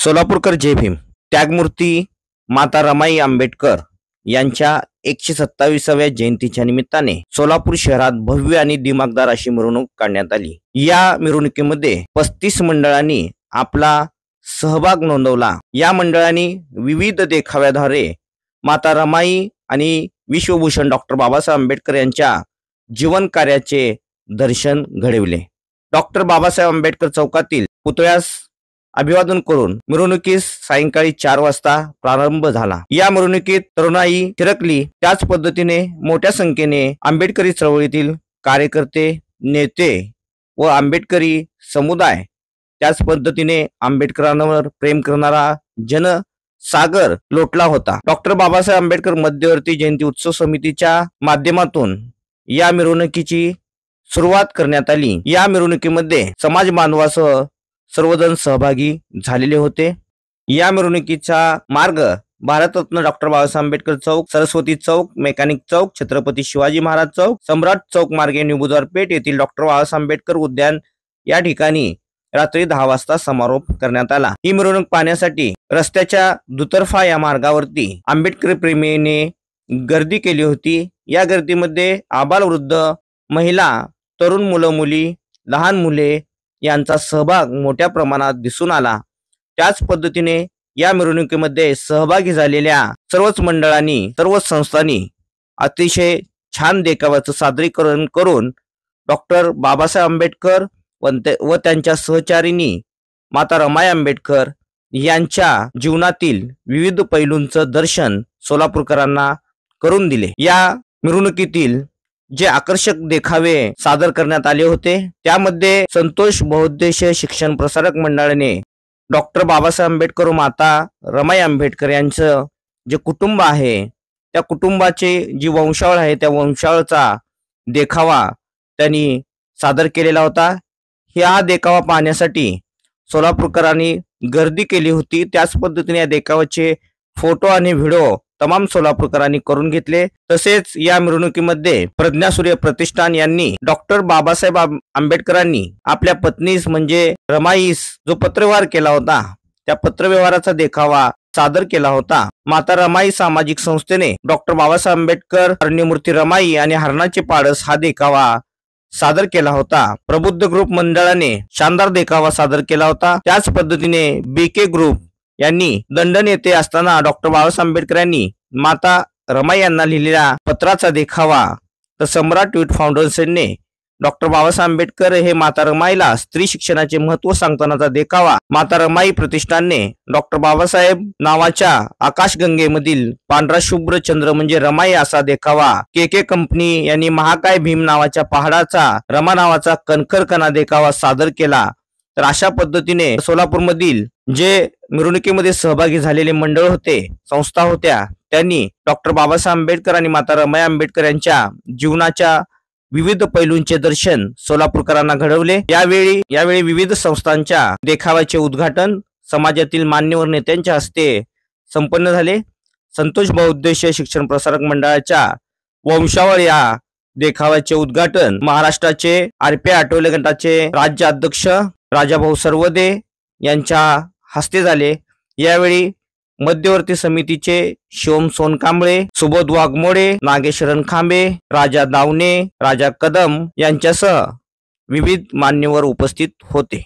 सोलापूरकर जय भीम. त्यागमूर्ती माता रमाई आंबेडकर यांच्या 127व्या जयंतीच्या निमित्ताने सोलापूर शहरात भव्य आणि दिमागदार अशी मिरवणूक काढण्यात आली. या मिरवणुकीमध्ये 35 मंडळांनी आपला सहभाग नोंदवला. या मंडळांनी विविध देखाव्याद्वारे माता रमाई आणि विश्वभूषण डॉक्टर बाबासाहेब आंबेडकर यांच्या जीवन कार्याचे दर्शन घडविले. डॉक्टर बाबासाहेब आंबेडकर चौकातील पुतळ्यास अभिवादन करून मिरवणुकीस सायंकाळी 4 वाजता प्रारंभ झाला. या मिरवणुकीत तरुणाई थिरकली. त्याच पद्धतीने मोठ्या संख्येने आंबेडकरी चळवळीतील कार्यकर्ते, नेते व आंबेडकरी समुदाय, त्याच पद्धतीने आंबेडकरांवर प्रेम करणारा जनसागर लोटला होता. डॉक्टर बाबासाहेब आंबेडकर मध्यवर्ती जयंती उत्सव समितीच्या माध्यमातून या मिरवणुकीची सुरुवात करण्यात आली. या मिरवणुकीमध्ये समाज बांधवासह सर्वजण सहभागी झालेले होते. या मिरवणुकीचा मार्ग भारतरत्न डॉक्टर बाबासाहेब आंबेडकर चौक, सरस्वती चौक, मेकॅनिक चौक, छत्रपती शिवाजी महाराज चौक, सम्राट चौक मार्गे न्यू बुधवार पेठ येथील डॉक्टर बाबासाहेब आंबेडकर उद्यान या ठिकाणी रात्री 10 वाजता समारोप करण्यात आला. ही मिरवणूक पाहण्यासाठी रस्त्याच्या दुतर्फा या मार्गावरती आंबेडकर प्रेमीने गर्दी केली होती. या गर्दीमध्ये आबालवृद्ध, महिला, तरुण मुलं मुली, लहान मुले यांचा सहभाग मोठ्या प्रमाणात दिसून आला. त्याच पद्धतीने या मिरवणुकीमध्ये सहभागी झालेल्या सर्वच मंडळांनी, सर्वच संस्थांनी अतिशय छान देखाव्याचं सादरीकरण करून डॉक्टर बाबासाहेब आंबेडकर व त्यांच्या सहचारिणी माता रमाई आंबेडकर यांच्या जीवनातील विविध पैलूंचं दर्शन सोलापूरकरांना करून दिले. या मिरवणुकीतील जे आकर्षक देखावे सादर करण्यात आले होते त्यामध्ये संतोष बहुउद्देशीय शिक्षण प्रसारक मंडळाने डॉक्टर बाबासाहेब आंबेडकर व माता रमाई आंबेडकर यांचं जे कुटुंब आहे त्या कुटुंबाची जी वंशावळ आहे त्या वंशावळचा देखावा त्यांनी सादर केलेला होता. हा देखावा पाहण्यासाठी सोलापूरकरांनी गर्दी केली होती. त्याच पद्धतीने या देखाव्याचे फोटो आणि व्हिडिओ तमाम सोलापूरकरांनी करून घेतले. तसेच या मिरवणुकीमध्ये प्रज्ञासूर्य प्रतिष्ठान यांनी डॉक्टर बाबासाहेब आंबेडकरांनी आपल्या पत्नीस म्हणजे रमाईस जो पत्रव्यवहार केला होता त्या पत्रव्यवहाराचा देखावा सादर केला होता. माता रमाई सामाजिक संस्थेने डॉक्टर बाबासाहेब आंबेडकर, अरण्यमूर्ती रमाई आणि हरणाचे पाडस हा देखावा सादर केला होता. प्रबुद्ध ग्रुप मंडळाने शानदार देखावा सादर केला होता. त्याच पद्धतीने बीके ग्रुप यांनी लंडन येथे असताना डॉक्टर बाबासाहेब आंबेडकर यांनी माता रमाई यांना लिहिलेल्या पत्राचा देखावा, तर सम्राट ट्विट फाउंडेशनने डॉक्टर बाबासाहेब आंबेडकर हे माता रमाईला स्त्री शिक्षणाचे महत्व सांगतानाचा देखावा, माता रमाई प्रतिष्ठानने डॉक्टर बाबासाहेब नावाच्या आकाशगंगेमधील पांढरा शुभ्र चंद्र म्हणजे रमाई असा देखावा, के कंपनी यांनी महाकाय भीम नावाच्या पहाडाचा रमा नावाचा कणखरकणा देखावा सादर केला. तर अशा पद्धतीने सोलापूरमधील जे मिरवणुकीमध्ये सहभागी झालेले मंडळ होते, संस्था होत्या, त्यांनी डॉक्टर बाबासाहेब आंबेडकर आणि माता रमाई आंबेडकर यांच्या जीवनाच्या विविध पैलूंचे दर्शन सोलापूरकरांना घडवले. यावेळी विविध संस्थांच्या देखाव्याचे उद्घाटन समाजातील मान्यवर नेत्यांच्या हस्ते संपन्न झाले. संतोष बहुउद्देशीय शिक्षण प्रसारक मंडळाच्या वंशावळ या देखाव्याचे उद्घाटन महाराष्ट्राचे आरपी आठवले गटाचे राज्य अध्यक्ष राजाभाऊ सरवदे यांच्या हस्ते झाले. यावेळी मध्यवर्ती समितीचे शिवम सोनकांबळे, सुबोध वाघमोडे, नागेश रणखांबे, राजा दावणे, राजा कदम यांच्यासह विविध मान्यवर उपस्थित होते.